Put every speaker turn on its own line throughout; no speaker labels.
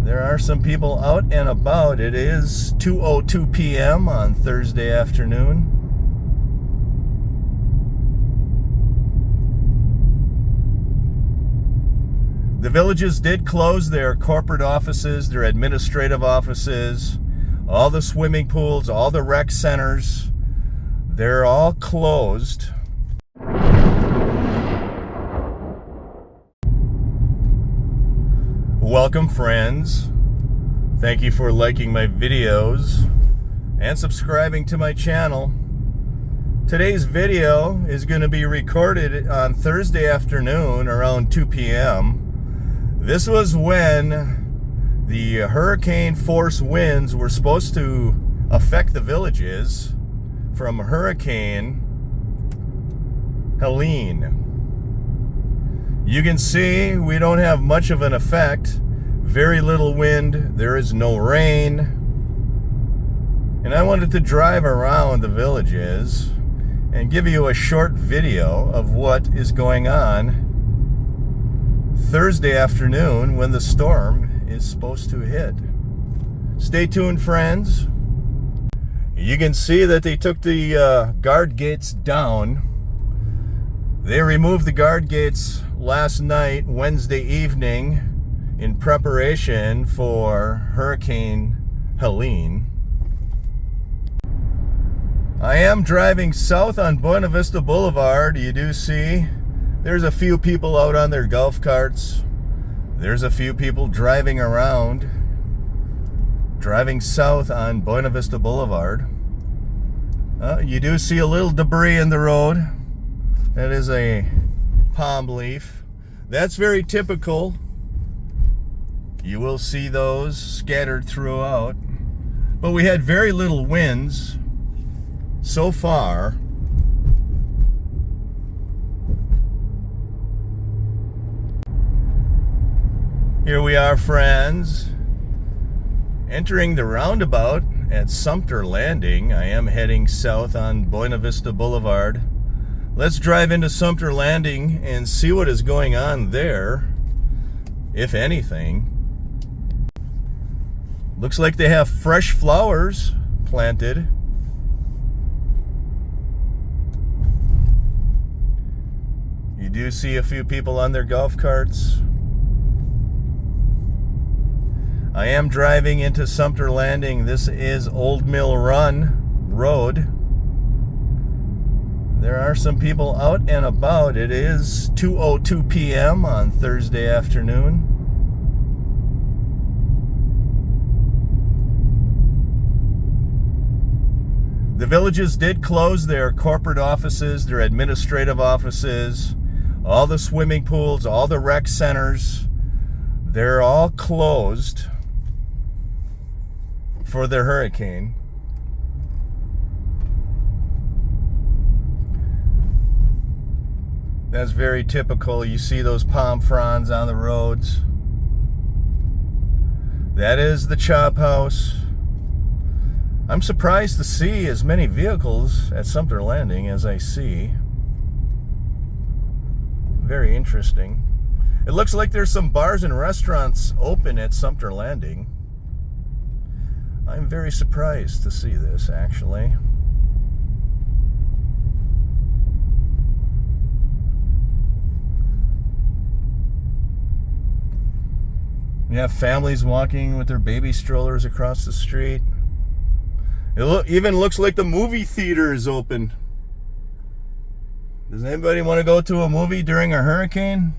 There are some people out and about. It is 2:02 p.m. on Thursday afternoon. The villages did close their corporate offices, their administrative offices, all the swimming pools, all the rec centers. They're all closed. Welcome, friends. Thank you for liking my videos and subscribing to my channel. Today's video is going to be recorded on Thursday afternoon around 2 p.m. This was when the hurricane force winds were supposed to affect the villages from Hurricane Helene. You can see we don't have much of an effect. Very little wind. There is no rain. And I wanted to drive around the villages and give you a short video of what is going on Thursday afternoon when the storm is supposed to hit. Stay tuned, friends. You can see that they took the guard gates down. They removed the guard gates last night, Wednesday evening, in preparation for Hurricane Helene. I am driving south on Buena Vista Boulevard. You do see there's a few people out on their golf carts. There's a few people driving around, driving south on Buena Vista Boulevard. You do see a little debris in the road. That is a palm leaf. That's very typical. You will see those scattered throughout. But we had very little winds so far. Here we are, friends, entering the roundabout at Sumter Landing. I am heading south on Buena Vista Boulevard. Let's drive into Sumter Landing and see what is going on there, if anything. Looks like they have fresh flowers planted. You do see a few people on their golf carts. I am driving into Sumter Landing. This is Old Mill Run Road. There are some people out and about. It is 2:02 p.m. on Thursday afternoon. The villages did close their corporate offices, their administrative offices, all the swimming pools, all the rec centers. They're all closed for the hurricane. That's very typical. You see those palm fronds on the roads. That is the chop house. I'm surprised to see as many vehicles at Sumter Landing as I see. Very interesting. It looks like there's some bars and restaurants open at Sumter Landing. I'm very surprised to see this, actually. You have families walking with their baby strollers across the street. It even looks like the movie theater is open. Does anybody want to go to a movie during a hurricane?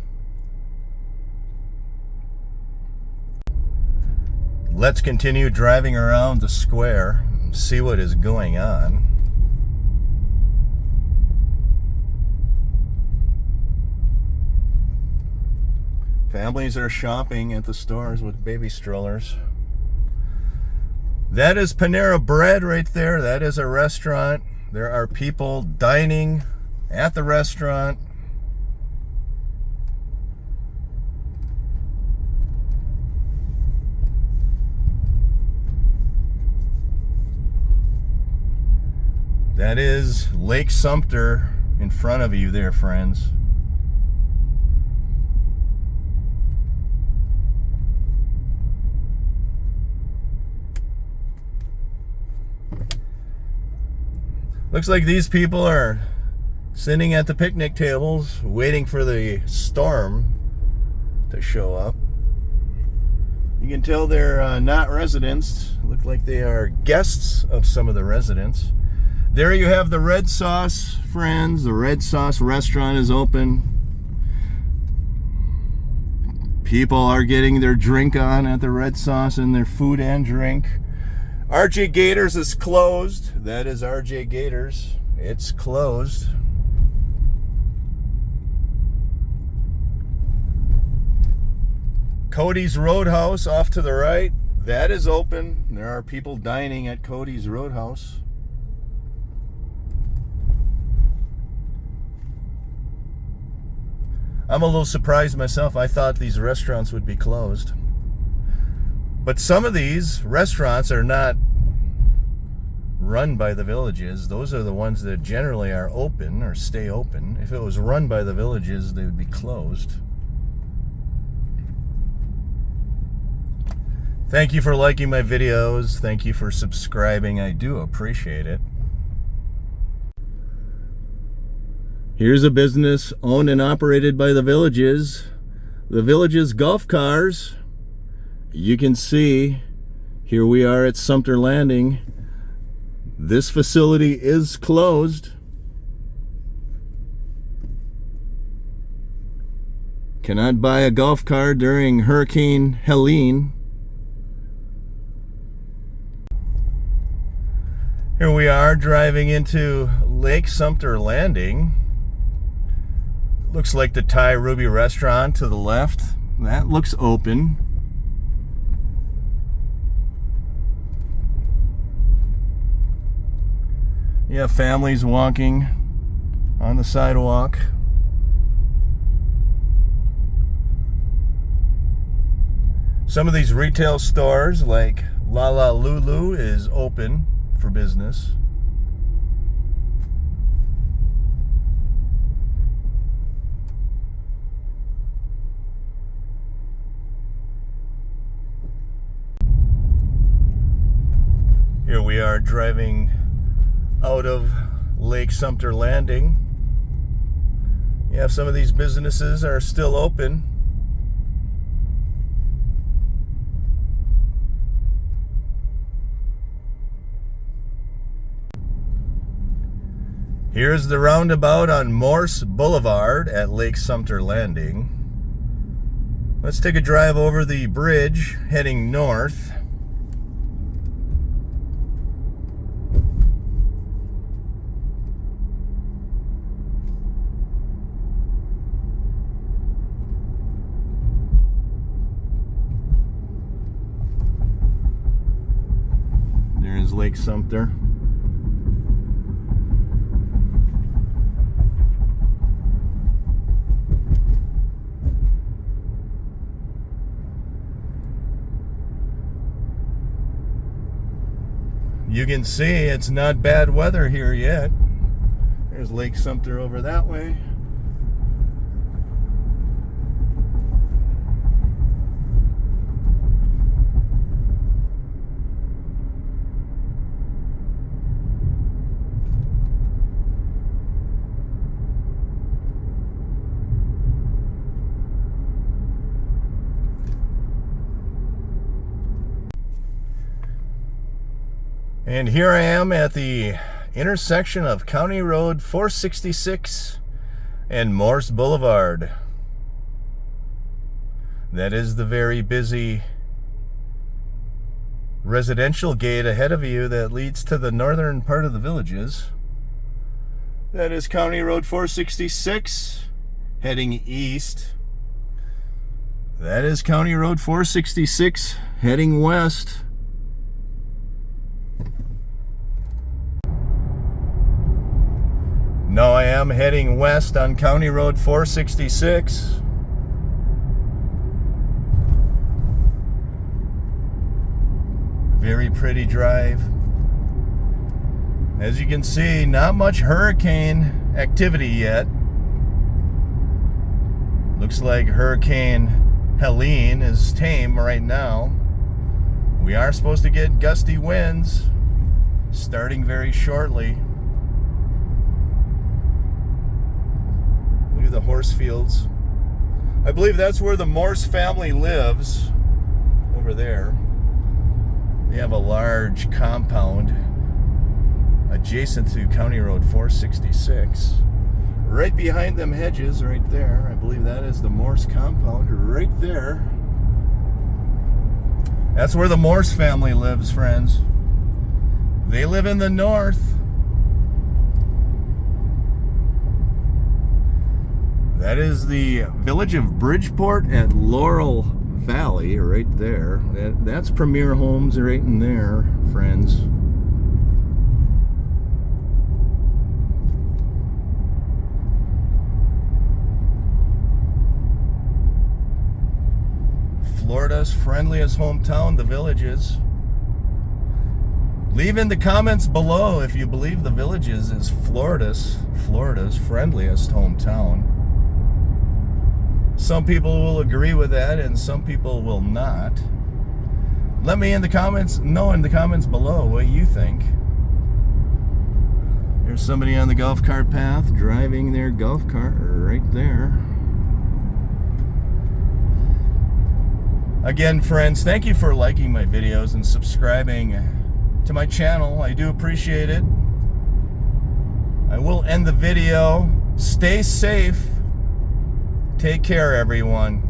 Let's continue driving around the square and see what is going on. Families are shopping at the stores with baby strollers. That is Panera Bread right there. That is a restaurant. There are people dining at the restaurant. That is Lake Sumter in front of you there, friends. Looks like these people are sitting at the picnic tables waiting for the storm to show up. You can tell they're not residents. Look like they are guests of some of the residents. There you have the Red Sauce friends. The Red Sauce restaurant is open. People are getting their drink on at the Red Sauce, and their food and drink. RJ Gators is closed. That is RJ Gators. It's closed. Cody's Roadhouse off to the right. That is open. There are people dining at Cody's Roadhouse. I'm a little surprised myself. I thought these restaurants would be closed. But some of these restaurants are not run by the villages. Those are the ones that generally are open or stay open. If it was run by the villages, they would be closed. Thank you for liking my videos. Thank you for subscribing. I do appreciate it. Here's a business owned and operated by the villages. The villages golf cars. You can see, here we are at Sumter Landing. This facility is closed. Cannot buy a golf cart during Hurricane Helene. Here we are driving into Lake Sumter Landing. Looks like the Thai Ruby restaurant to the left. That looks open. You have families walking on the sidewalk. Some of these retail stores like La La Lulu is open for business. Here we are driving out of Lake Sumter Landing. You have some of these businesses are still open. Here's the roundabout on Morse Boulevard at Lake Sumter Landing. Let's take a drive over the bridge heading north. There's Lake Sumter. You can see it's not bad weather here yet. There's Lake Sumter over that way. And here I am at the intersection of County Road 466 and Morse Boulevard. That is the very busy residential gate ahead of you that leads to the northern part of the villages. That is County Road 466 heading east. That is County Road 466 heading west. Now I am heading west on County Road 466. Very pretty drive. As you can see, not much hurricane activity yet. Looks like Hurricane Helene is tame right now. We are supposed to get gusty winds starting very shortly. Maybe the horse fields. I believe that's where the Morse family lives, over there. They have a large compound adjacent to County Road 466. Right behind them hedges, right there. I believe that is the Morse compound, right there. That's where the Morse family lives, friends. They live in the north. That is the village of Bridgeport at Laurel Valley, right there. That's Premier Homes right in there, friends. Florida's friendliest hometown, the Villages. Leave in the comments below if you believe the Villages is Florida's friendliest hometown. Some people will agree with that and some people will not. Let me know in the comments below what you think. There's somebody on the golf cart path driving their golf cart right there. Again, friends, thank you for liking my videos and subscribing to my channel. I do appreciate it. I will end the video. Stay safe. Take care, everyone.